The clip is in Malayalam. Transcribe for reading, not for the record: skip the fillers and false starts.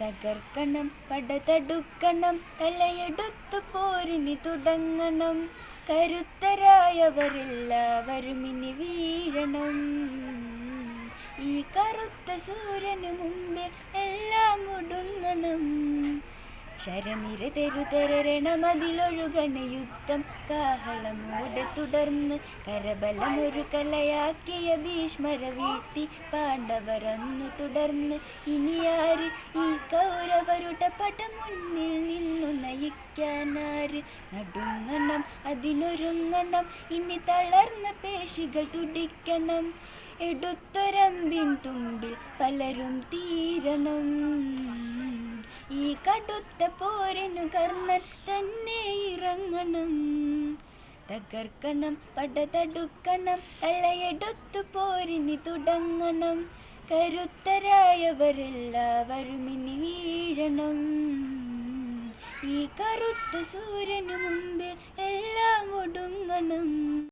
തകർക്കണം, പടതടുക്കണം, തലയെടുത്തു പോരിനി തുടങ്ങണം. കരുത്തരായവരെല്ലാവരും ഇനി വീഴണം. ഈ കറുത്ത സൂര്യനു മുമ്പിൽ എല്ലാം ഒടുങ്ങണം. ശരനിര തെരുതെരണമതിലൊഴുകണ യുദ്ധം കാഹളമൂടെ തുടർന്ന് കരബലമൊരു കലയാക്കിയ ഭീഷ്മര വീഴ്ത്തി പാണ്ഡവരന്നു തുടർന്ന്. ഇനിയാര് ഈ കൗരവരുടെ പട മുന്നിൽ നിന്നു നയിക്കാനാര്? നടുങ്ങണം, അതിനൊരുങ്ങണം, ഇനി തളർന്ന പേശികൾ തുടിക്കണം. എടുത്തൊരമ്പിൻ തുമ്പിൽ പലരും തീരണം. ഈ കടുത്ത പോരിനു കർണൻ തന്നെ ഇറങ്ങണം. തകർക്കണം, പടതടുക്കണം, തലയെടുത്തു പോരിനി തുടങ്ങണം. കരുത്തരായവരെല്ലാവരും ഇനി വീഴണം. ഈ കറുത്ത സൂര്യനു മുമ്പിൽ